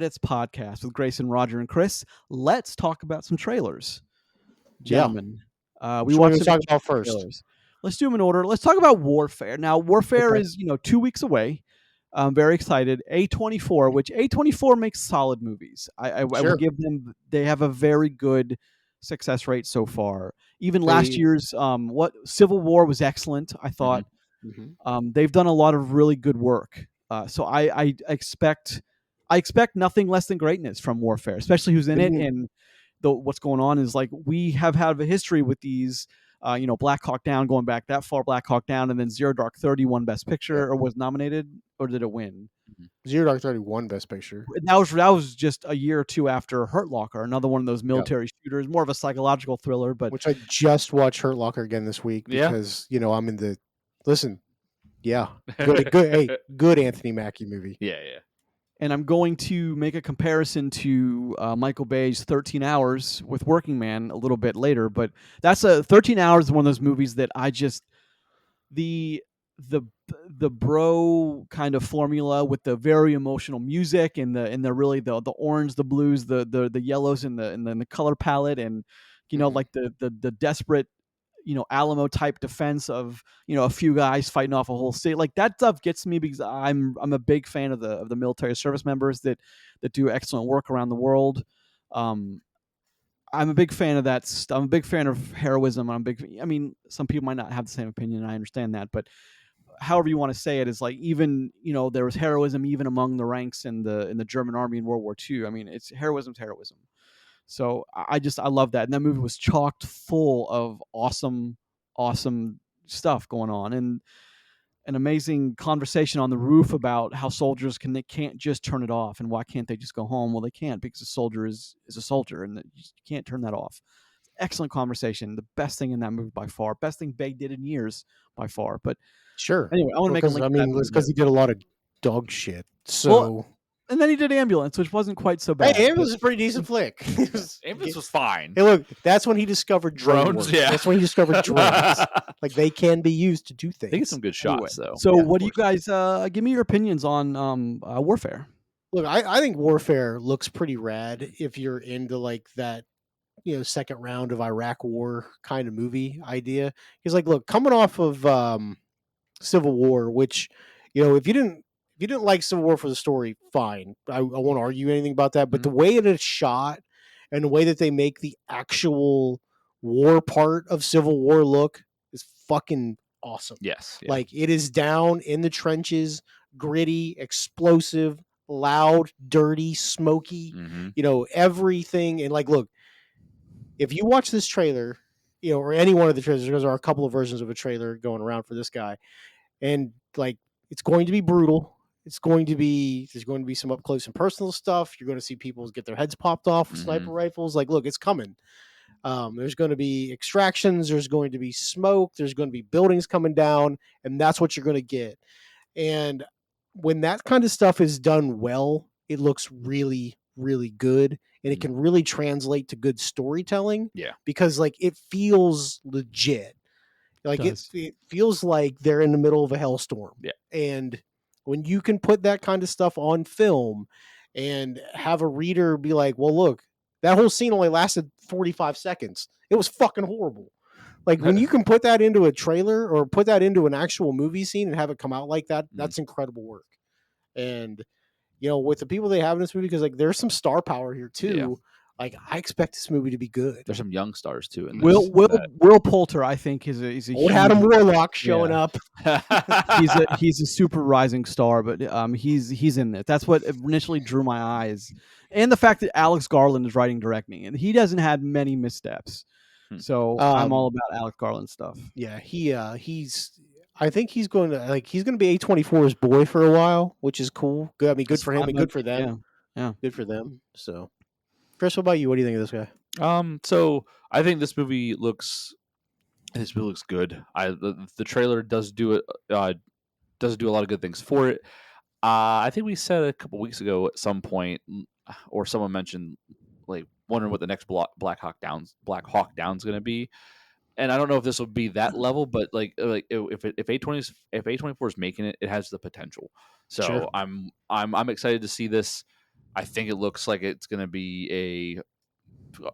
It's podcast with Grayson, Roger, and Chris. Let's talk about some trailers, Yeah. gentlemen. We Which one watched are we some talking about first? trailers. Let's do them in order. Let's talk about Warfare. Now, Warfare Okay. is 2 weeks away. I'm very excited. A24, which A24 makes solid movies. I will Sure. give them. They have a very good success rate so far. Even last They- year's Civil War was excellent. I thought. Mhm. They've done a lot of really good work. So I expect nothing less than greatness from Warfare, especially who's in it. Mhm. And what's going on is like we have had a history with these, Black Hawk Down going back that far, Black Hawk Down, and then Zero Dark 30 won Best Picture Yeah. or was nominated, or did it win? Zero Dark 30 won Best Picture. That was just a year or two after Hurt Locker, another one of those military shooters, more of a psychological thriller. But Which I just watched Hurt Locker again this week Yeah. because I'm in the listen. Yeah, good. Hey, good Anthony Mackie movie. Yeah. and I'm going to make a comparison to Michael Bay's 13 Hours with Working Man a little bit later. But that's 13 Hours is one of those movies that I just the bro kind of formula with the very emotional music and the really the orange, the blues, the yellows and the color palette, and like the desperate Alamo type defense of a few guys fighting off a whole state. Like that stuff gets me because I'm a big fan of the military service members that do excellent work around the world. I'm a big fan of that. I'm a big fan of heroism. Some people might not have the same opinion. I understand that, but however you want to say it is like, even there was heroism even among the ranks in the German army in World War II. I mean, it's heroism's heroism. So I love that. And that movie was chocked full of awesome stuff going on, and an amazing conversation on the roof about how soldiers can't just turn it off, and why can't they just go home? Well, they can't, because a soldier is a soldier, and you can't turn that off. Excellent conversation. The best thing in that movie by far. Best thing Bay did in years by far. But Sure. anyway, I want to make a link. It's because he did a lot of dog shit. So. And then he did Ambulance, which wasn't quite so bad. Hey, Ambulance is a pretty decent flick. Ambulance was fine. Hey, look, that's when he discovered Drones. Yeah, that's when he discovered drones. Like they can be used to do things. They get some good shots, though. So, what do you guys give me your opinions on Warfare? Look, I think Warfare looks pretty rad if you're into like that, second round of Iraq War kind of movie idea. He's like, look, coming off of Civil War, which if you didn't like Civil War for the story, fine. I won't argue anything about that. But the way it is shot and the way that they make the actual war part of Civil War look is fucking awesome. Yes. Yeah. Like it is down in the trenches, gritty, explosive, loud, dirty, smoky, everything. And like, look, if you watch this trailer, or any one of the trailers, because there are a couple of versions of a trailer going around for this guy, and like, it's going to be brutal. There's going to be some up close and personal stuff. You're going to see people get their heads popped off with sniper rifles. Like, look, it's coming. There's going to be extractions. There's going to be smoke. There's going to be buildings coming down, and that's what you're going to get. And when that kind of stuff is done well, it looks really, really good, and it can really translate to good storytelling. Yeah, because like it feels legit. Like it feels like they're in the middle of a hellstorm. Yeah, and when you can put that kind of stuff on film and have a reader be like, well, look, that whole scene only lasted 45 seconds. It was fucking horrible. Like when you can put that into a trailer or put that into an actual movie scene and have it come out like that, that's incredible work. And, with the people they have in this movie, because like there's some star power here too. Yeah. Like I expect this movie to be good. There's some young stars too. In this, Will Poulter, I think, is a old Adam Warlock showing up. he's a super rising star, but he's in it. That's what initially drew my eyes, and the fact that Alex Garland is writing directing, and he doesn't have many missteps. So I'm all about Alex Garland stuff. Yeah, I think he's going to be A24's boy for a while, which is cool. Good. I mean, good for him and good for them. Yeah, good for them. So. Chris, what about you? What do you think of this guy? So I think this movie looks good. The trailer does do it. Does do a lot of good things for it. I think we said a couple weeks ago at some point, or someone mentioned like wondering what the next Black Hawk Down's going to be. And I don't know if this will be that level, but like if A24 is making it, it has the potential. So sure. I'm excited to see this. I think it looks like it's going to be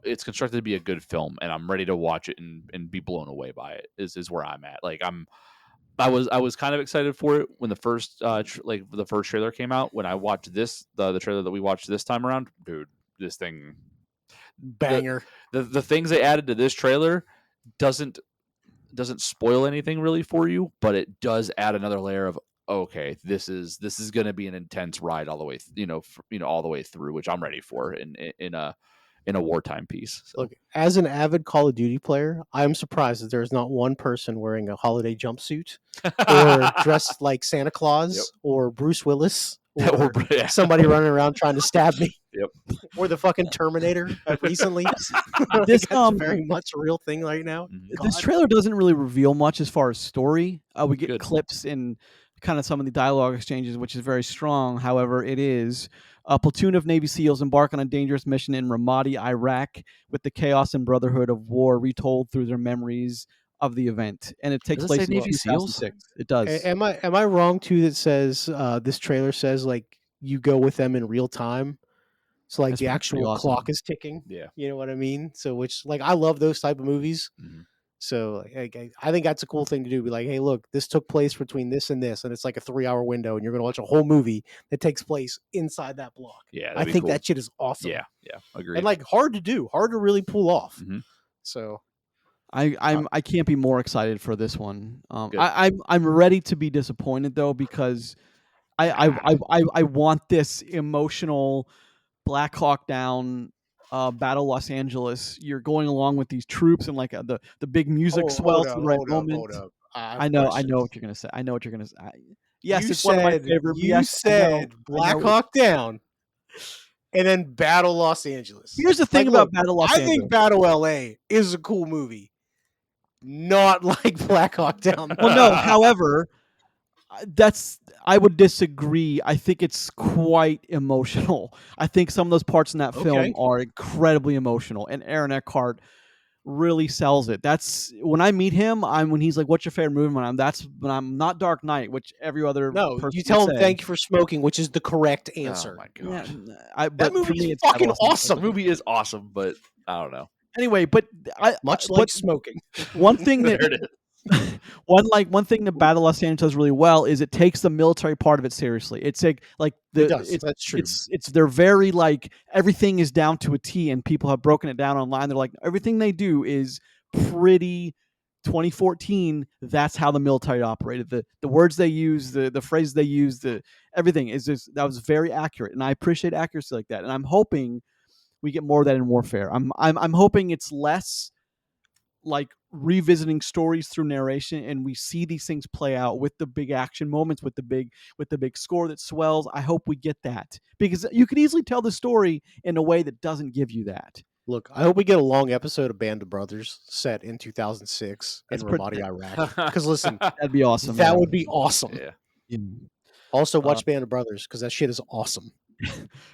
it's constructed to be a good film, and I'm ready to watch it and be blown away by it. Is where I'm at. Like I was kind of excited for it when the first the first trailer came out. When I watched the trailer that we watched this time around, dude, this thing banger. The things they added to this trailer doesn't spoil anything really for you, but it does add another layer of, okay, this is going to be an intense ride all the way, all the way through, which I'm ready for in a wartime piece. So. Look, as an avid Call of Duty player, I'm surprised that there's not one person wearing a holiday jumpsuit or dressed like Santa Claus or Bruce Willis or somebody running around trying to stab me. Yep. Or the fucking Terminator recently. This that's very much a real thing right now. This trailer doesn't really reveal much as far as story. We get clips and kind of some of the dialogue exchanges, which is very strong. However, it is a platoon of Navy SEALs embark on a dangerous mission in Ramadi, Iraq, with the chaos and brotherhood of war retold through their memories of the event, and it takes place in Navy SEALs. It does. Am I wrong too? That says this trailer says like you go with them in real time, so like That's the actual awesome. clock is ticking. Yeah, you know what I mean. So which like I love those type of movies. Mm-hmm. So I think that's a cool thing to do. Be like, hey, look, this took place between this, and it's like a 3-hour window, and you're gonna watch a whole movie that takes place inside that block. Yeah, I think that shit is awesome. Yeah, agreed. And like hard to do, hard to really pull off. Mm-hmm. So. I can't be more excited for this one. I'm ready to be disappointed though, because I want this emotional Black Hawk Down Battle Los Angeles. You're going along with these troops and like the big music swells at the right moment. I know what you're gonna say. I know what you're gonna say. Yes, it's one of my favorite. You said Black Hawk Down. And then Battle Los Angeles. Here's the thing about Battle Los Angeles. I think Battle LA is a cool movie. Not like Black Hawk Down. Well, no. However, I would disagree. I think it's quite emotional. I think some of those parts in that film are incredibly emotional, and Aaron Eckhart really sells it. That's when I meet him. When he's like, "What's your favorite movie?" That's when I'm not Dark Knight, which every other person you tell him say. Thank you for smoking, which is the correct answer. Oh my gosh, that movie is fucking awesome. The movie is awesome, but I don't know. Anyway, but like smoking. One thing that there it is. one thing that Battle Los Angeles does really well is it takes the military part of it seriously. It's that's true. They're very like everything is down to a T, and people have broken it down online. They're like everything they do is pretty 2014. That's how the military operated. The words they use, the phrases they use, everything is just that was very accurate, and I appreciate accuracy like that. And I'm hoping we get more of that in Warfare. I'm hoping it's less like revisiting stories through narration, and we see these things play out with the big action moments, with the big score that swells. I hope we get that, because you could easily tell the story in a way that doesn't give you that. Look, I hope we get a long episode of Band of Brothers set in 2006 in Ramadi, Iraq. Because listen, that'd be awesome. That would be awesome. Yeah. Also, watch Band of Brothers because that shit is awesome.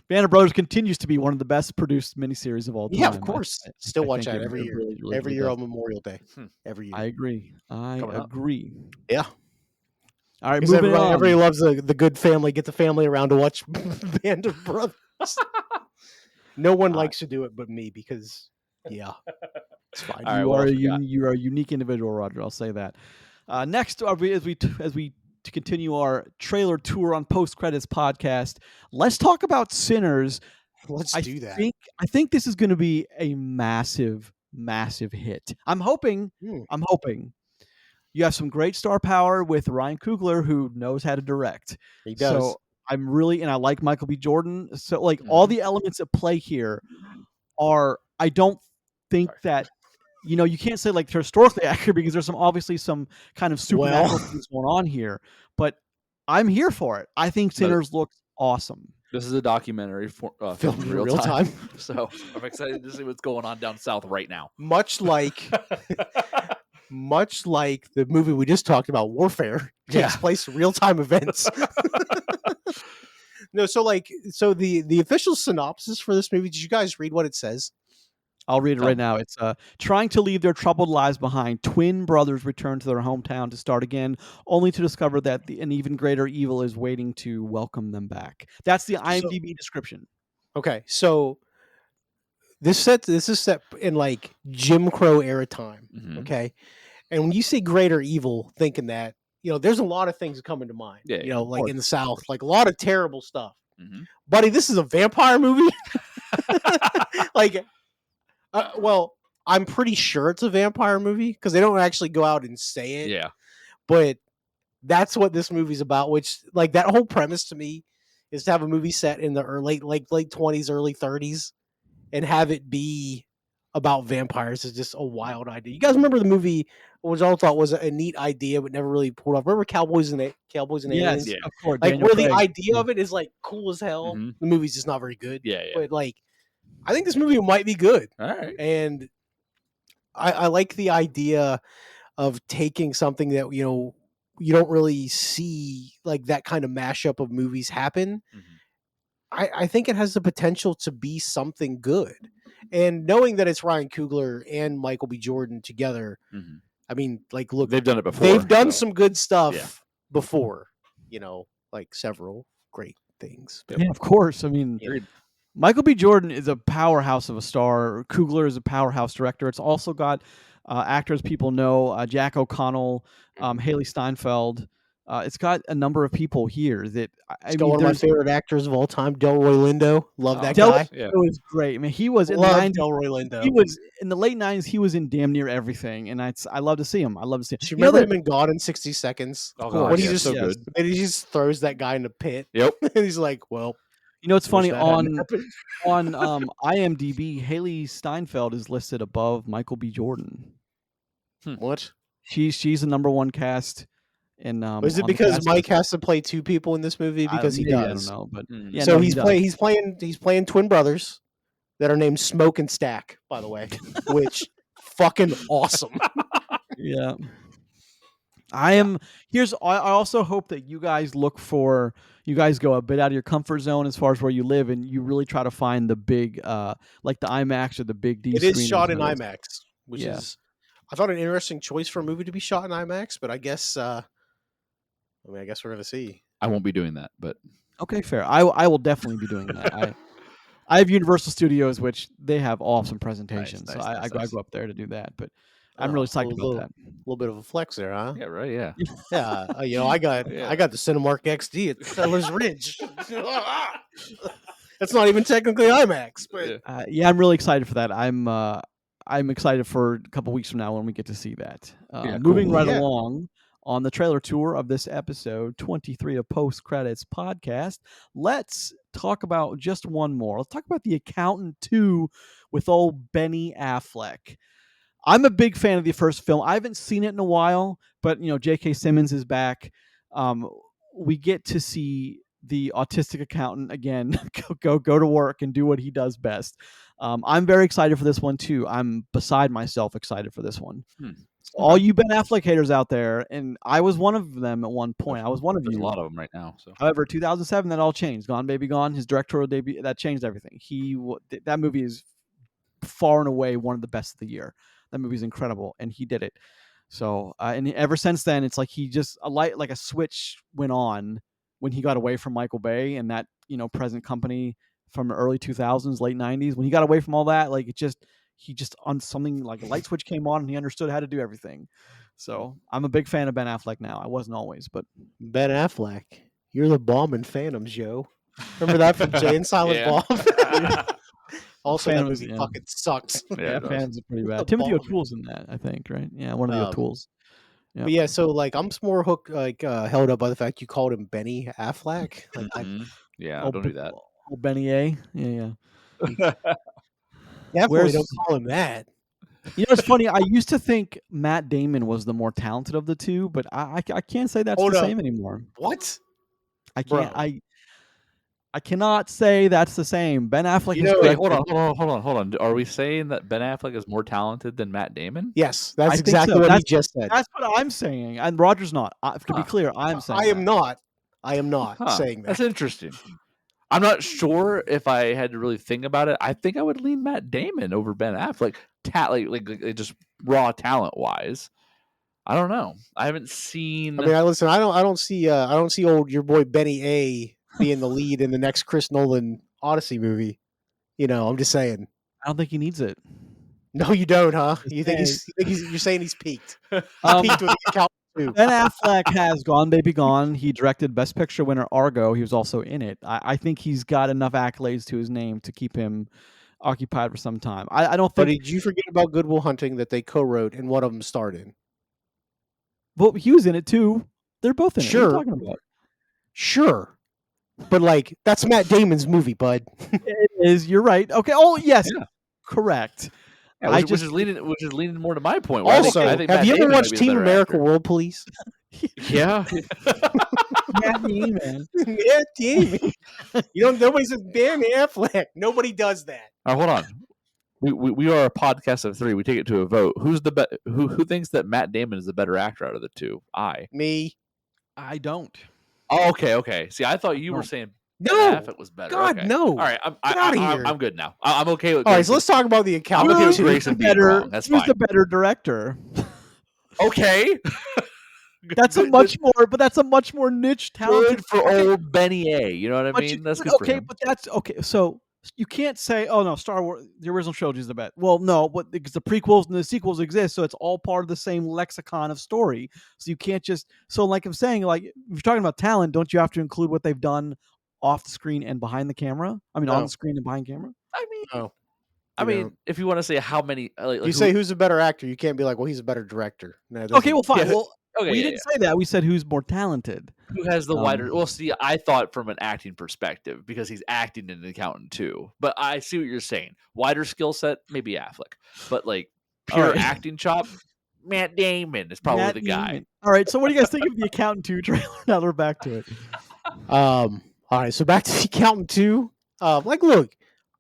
Band of Brothers continues to be one of the best produced miniseries of all time. Yeah, of course. Still watch that every year. Really every year on Memorial Day. Every year. I agree. I agree. Yeah. All right, moving on. Everybody loves the good family. Get the family around to watch Band of Brothers. No one likes to do it but me because, it's fine. You are a unique individual, Roger. I'll say that. Next, as we to continue our trailer tour on Post Credits Podcast, let's talk about Sinners. Let's do that. I think this is going to be a massive, massive hit. I'm hoping. You have some great star power with Ryan Coogler, who knows how to direct. He does. So and I like Michael B. Jordan. So like all the elements at play here are. I don't think that. You can't say like they're historically accurate because there's obviously some kind of supernatural things going on here. But I'm here for it. I think Sinners looks awesome. This is a documentary filmed in real time. So I'm excited to see what's going on down south right now. Much like the movie we just talked about, Warfare, takes place in real-time events. No, so the official synopsis for this movie, did you guys read what it says? I'll read it right now. It's trying to leave their troubled lives behind. Twin brothers return to their hometown to start again, only to discover that an even greater evil is waiting to welcome them back. That's the IMDb description. Okay, so this is set in like Jim Crow era time. Mhm. Okay, and when you say greater evil, thinking that there's a lot of things that come into mind. Yeah, of Like course, in the of South, course. like a lot of terrible stuff. Mhm. Buddy, this is a vampire movie. Like, well, I'm pretty sure it's a vampire movie because they don't actually go out and say it. Yeah. But that's what this movie's about. Which, like, that whole premise to me is to have a movie set in the late 20s, early 30s, and have it be about vampires is just a wild idea. You guys remember the movie, which I thought was a neat idea, but never really pulled off? Remember Cowboys and Yes, Aliens? Yeah. of course. Like, Daniel where the Craig. idea Yeah. of it is like cool as hell. Mhm. The movie's just not very good. Yeah. But like, I think this movie might be good, All right. and I like the idea of taking something that you don't really see, like that kind of mashup of movies happen. Mhm. I think it has the potential to be something good. And knowing that it's Ryan Coogler and Michael B. Jordan together, Mhm. I mean, like, look, They've done it before. they've done so- some good stuff Yeah. before, like several great things. But Yeah, of course. I mean, Yeah. Agreed. Michael B. Jordan is a powerhouse of a star. Coogler is a powerhouse director. It's also got actors people know, Jack O'Connell, Haley Steinfeld. It's got a number of people here that It's got one of my favorite actors of all time, Delroy Lindo. Love that Del guy. Yeah. was great. I mean, he was in the Love 90s. Delroy Lindo. He was in the late 90s. He was in damn near everything, and I love to see him. I love to see him. Do you You know remember that- him in Gone in 60 Seconds? Oh, course, God, When he yeah, just so yes. good. and he just throws that guy in the pit. Yep. And he's like, well, You know, it's funny wish that hadn't on happened. IMDb, Haley Steinfeld is listed above Michael B. Jordan. What? She's the number one cast. And Is it on the because cast Mike list. has to play two people in this movie? Because he Maybe, does. I don't know, but Mm. yeah, So no, he's he playing. does. He's playing twin brothers that are named Smoke and Stack. By the way, which fucking awesome. Yeah. I also hope that you guys go a bit out of your comfort zone as far as where you live, and you really try to find the big like the IMAX or the big D It is screen shot in of this. IMAX, which Yeah. is I thought an interesting choice for a movie to be shot in IMAX. But I guess I guess we're gonna see. I won't be doing that, but Okay, fair. I will definitely be doing that. I have Universal Studios, which they have awesome presentations, so nice, I nice. go up there to do that. But I'm really psyched about that. A little bit of a flex there, huh? yeah, right, yeah. Yeah, I got Yeah. I got the Cinemark XD at Settlers Ridge. That's not even technically IMAX, but Yeah. Yeah, I'm really excited for that. I'm excited for a couple weeks from now when we get to see that. Yeah, Moving cool. right Yeah. along on the trailer tour of this episode 23 of Post Credits Podcast, let's talk about just one more. Let's talk about The Accountant 2 with old Benny Affleck. I'm a big fan of the first film. I haven't seen it in a while, but J.K. Simmons is back. We get to see the autistic accountant again go to work and do what he does best. I'm very excited for this one too. I'm beside myself excited for this one. All you Ben Affleck haters out there, and I was one of them at one point. I was one of There's you. a lot of them right now. So However, 2007, that all changed. Gone Baby Gone, his directorial debut, that changed everything. That movie is far and away one of the best of the year. That movie's incredible, and he did it. So, and ever since then, it's like he just like a switch went on when he got away from Michael Bay and that present company from the early 2000s, late 90s. When he got away from all that, like he just on something like a light switch came on and he understood how to do everything. So I'm a big fan of Ben Affleck now. I wasn't always, but Ben Affleck, you're the bomb in Phantoms, Joe. Remember that from Jay and Silent Yeah. Bob? Also, that Phantoms, movie yeah. fucking sucks. yeah, it does. fans are pretty The bad. Timothy bomb. O'Toole's in that, I think, right? Yeah, one of the Um, O'Tooles. Yeah. But yeah, so like I'm more hooked, held up by the fact you called him Benny Affleck. Like, Mhm. Yeah, Oh, don't do that. Oh, Benny A. Yeah. definitely Where's- don't call him that. It's funny. I used to think Matt Damon was the more talented of the two, but I can't say that's Hold the up. same anymore. What? I can't. Bro. I cannot say that's the same. Ben Affleck You has know- Wait, directed- hold on. Are we saying that Ben Affleck is more talented than Matt Damon? Yes, I that's think exactly so. what That's- he just said. That's what I'm saying, and Roger's not. To be Huh. clear, I'm saying I am that. not. I am not Huh, saying that. That's interesting. I'm not sure if I had to really think about it. I think I would lean Matt Damon over Ben Affleck, like just raw talent wise. I don't know. I haven't seen. I mean, I don't see old your boy Benny A being the lead in the next Chris Nolan Odyssey movie. I'm just saying. I don't think he needs it. No, you don't, huh? Just You think saying. you're saying he's peaked? Um, Peaked with the Accountant 2. Ben Affleck has Gone Baby Gone. He directed Best Picture winner Argo. He was also in it. I think he's got enough accolades to his name to keep him occupied for some time. I don't But think. did you forget about Good Will Hunting that they co-wrote and one of them starred in? Well, he was in it too. They're both in it. What Sure. are you talking about? Sure. But like that's Matt Damon's movie, bud. It is. You're right. Okay. Oh yes. Yeah. Correct. Yeah, I which is leaning more to my point. where Also, I think have Matt you ever Damon might watched be a Team better America actor. World Police? Yeah. Matt Damon. Yeah, Damon. Nobody says Ben Affleck. Nobody does that. All right, hold on. We are a podcast of 3. We take it to a vote. Who's the who thinks that Matt Damon is the better actor out of the two? Me. I don't. Oh, okay. See, I thought you were No. saying No. Ben Affleck was better. God, okay. no. All right, Get outta here. I'm good now. I'm okay with. All right, Grayson. so let's talk about the I'm Accountant okay with 2. Grayson being wrong. That's Who's fine. the better director? Okay. That's a much more niche talent. good for old Benny A. You know what I But mean? That's good for okay, him. but that's okay. So you can't say, "Oh no, Star Wars, the original trilogy is the best." Well, no, because the prequels and the sequels exist, so it's all part of the same lexicon of story. So you can't just. So, like I'm saying, like if you're talking about talent, don't you have to include what they've done off the screen and behind the camera? I mean, on No. the screen and behind camera. I mean, No. I mean, if you want to say how many, like You say who's a better actor, you can't be like, well, he's a better director. No, it Okay, doesn't- well, fine. Yeah. Well, okay, we yeah, didn't say that. We said who's more talented. who has the wider. Um, Well, see, I thought from an acting perspective because he's acting in an Accountant too. But I see what you're saying. Wider skill set, maybe Affleck, but like All pure right. acting chop, Matt Damon is probably Matt the guy. Damon. All right. So, what do you guys think of the Accountant 2 trailer? Now that we're back to it. All right, so back to the Accountant 2. Like, look,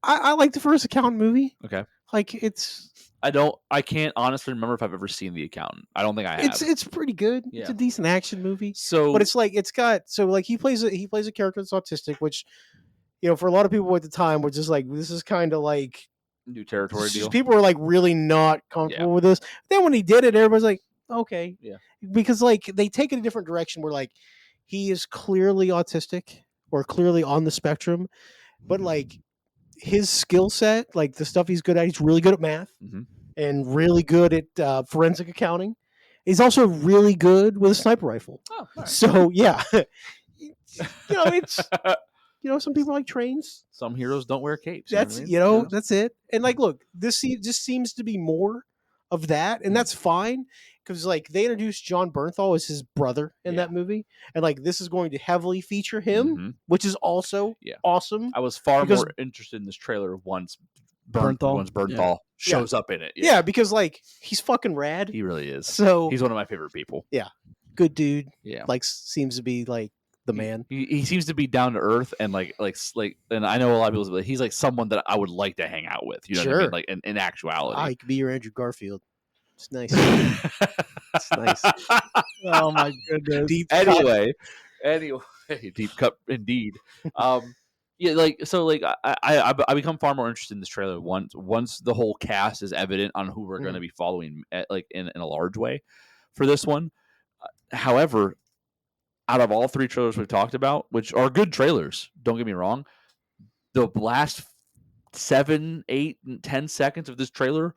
I like the first Accountant movie. Okay. Like, it's I can't honestly remember if I've ever seen The Accountant. I don't think I have. it's pretty good. It's Yeah. a decent action movie. So, But it's like he plays a character that's autistic, which for a lot of people at the time were just like, this is kind of like new territory deal. people were like really not comfortable with this. Then when he did it, everybody's like, okay, Yeah. because like they take it a different direction where like he is clearly autistic or clearly on the spectrum, but like his skill set, like the stuff he's good at, he's really good at math Mhm. and really good at forensic accounting. He's also really good with a sniper rifle. Oh, all right. So yeah, it's some people like trains. Some heroes don't wear capes. You know what That's I mean? that's it. And like, look, this just seems to be more of that, and that's fine because like they introduced John Bernthal as his brother in Yeah. that movie, and like this is going to heavily feature him, Mhm. which is also awesome. I was far Because- more interested in this trailer once Bernthal? Bernthal shows up in it. Yeah, because like he's fucking rad. He really is. So He's one of my favorite people. good dude. Yeah. Like seems to be like the man. He seems to be down to earth and like and I know a lot of people, but he's like someone that I would like to hang out with. You know what I mean? Sure. Like in actuality. He could be your Andrew Garfield. It's nice. It's nice. Oh my goodness. Deep cut. anyway, deep cut indeed. Yeah, like so, like I become far more interested in this trailer once the whole cast is evident on who we're going to be following, like in a large way for this one. However, out of all 3 trailers we've talked about, which are good trailers, don't get me wrong, the last 7, 8, and 10 seconds of this trailer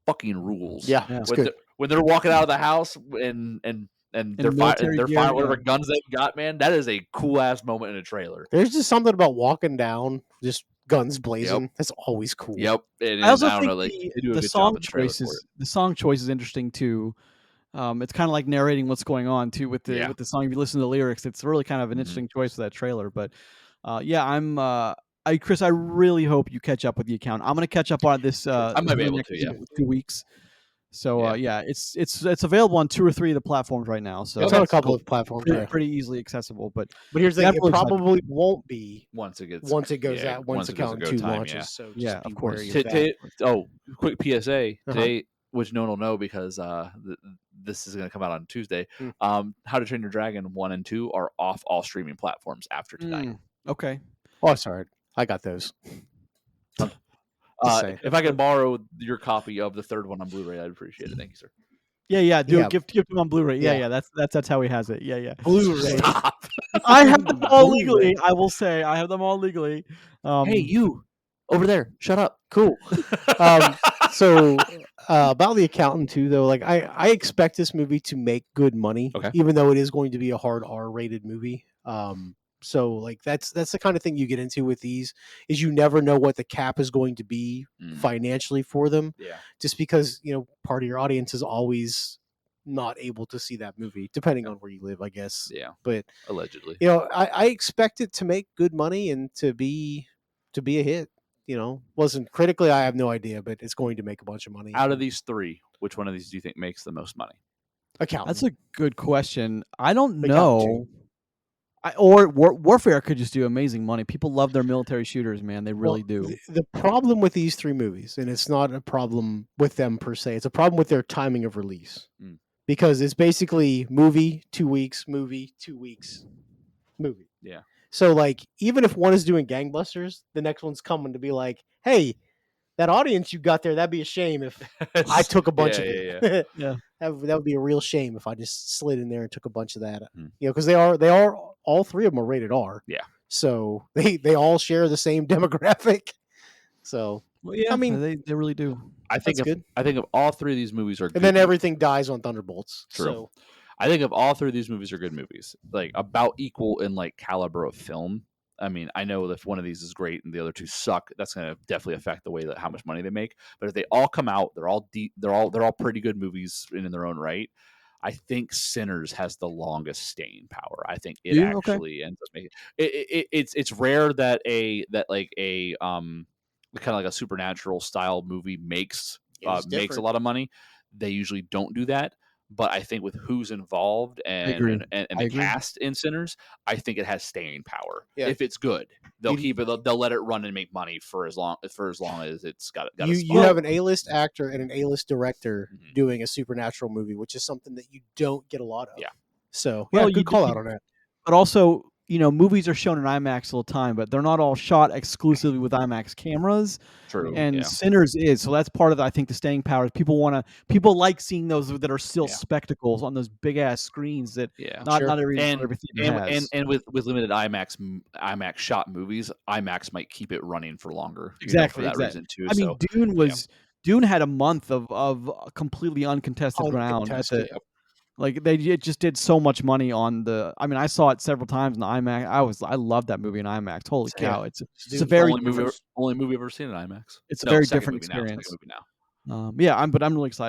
fucking rules. Yeah, Yeah. it's when good. they're walking out of the house and they're military they're gear, firing whatever yeah. guns they've got, man. That is a cool ass moment in a trailer. There's just something about walking down, just guns blazing. That's always cool. Yep. And I also don't think know, like, they do a the good song job in the trailer for choices. The song choice is interesting too. It's kind of like narrating what's going on too with the song. If you listen to the lyrics, it's really kind of an interesting choice for that trailer. But Chris, I really hope you catch up with The Account. I'm going to catch up on this. I might be able to, 2 weeks. So it's available on 2 or 3 of the platforms right now. So It's on a couple of platforms. pretty easily accessible. But here's the thing: it Definitely excited. probably won't be once it gets once it goes yeah, out. Once it goes Accountant to 2 go time, launches. yeah. So just Yeah, be of course. wary of that. Quick PSA Uh-huh. today, which no one will know because this is going to come out on Tuesday. How to Train Your Dragon 1 and 2 are off all streaming platforms after tonight. Okay. Oh, sorry, I got those. Just saying. If I could borrow your copy of the 3rd one on Blu-ray, I'd appreciate it. Thank you, sir. Yeah. Do Yeah. give him on Blu-ray. Yeah. Yeah. That's how he has it. Yeah. Blu-ray. Stop. I have them all Blu-ray. legally. I will say I have them all legally. Hey, you. over there. Shut up. Cool. So about the accountant too, though, like I expect this movie to make good money, Okay. even though it is going to be a hard R-rated movie. So like that's the kind of thing you get into with these, is you never know what the cap is going to be financially for them. Yeah. Just because, you know, part of your audience is always not able to see that movie, depending on where you live, I guess. Yeah. But Allegedly. you know, I expect it to make good money and to be a hit. You know, wasn't critically, I have no idea, but it's going to make a bunch of money. Out of these three, which one of these do you think makes the most money? Accountant. That's a good question. I don't Accountant know. Or Warfare could just do amazing money. People love their military shooters, man. They really do. The problem with these three movies, and it's not a problem with them per se, it's a problem with their timing of release. Because it's basically movie, 2 weeks, movie, 2 weeks, movie. Yeah. So, like, even if one is doing gangbusters, the next one's coming to be like, hey, that audience you got there, that'd be a shame if I took a bunch of it. Yeah. That would be a real shame if I just slid in there and took a bunch of that. You know, because they are all three of them are rated R. Yeah. So they all share the same demographic. So Well, yeah, I mean, they really do. I think of all three of these movies are good. And then everything dies on Thunderbolts. True. So I think of all three of these movies are good movies, like about equal in like caliber of film. I mean, I know if one of these is great and the other two suck, that's going to definitely affect the way that how much money they make. But if they all come out, they're all pretty good movies in their own right. I think Sinners has the longest staying power. I think it actually ends up making it's rare that a kind of like a supernatural style movie makes a lot of money. They usually don't do that. But I think with who's involved and the cast in Sinners, I think it has staying power. Yeah. If it's good, they'll keep it. They'll let it run and make money for as long as it's got. You have an A-list actor and an A-list director doing a supernatural movie, which is something that you don't get a lot of. Yeah. So well, good call out on that. But also, you know, movies are shown in IMAX all the time, but they're not all shot exclusively with IMAX cameras. True. And Sinners is, so that's part of I think the staying power. People like seeing those that are still spectacles on those big ass screens that not everything has. And with limited IMAX shot movies, IMAX might keep it running for longer. Exactly. For that reason too. I mean, Dune had a month of completely uncontested ground. Like it just did so much money on the. I mean, I saw it several times in IMAX. I love that movie in IMAX. Holy cow! It's a very only movie I've ever seen in IMAX. It's a very different experience. Movie now. But I'm really excited.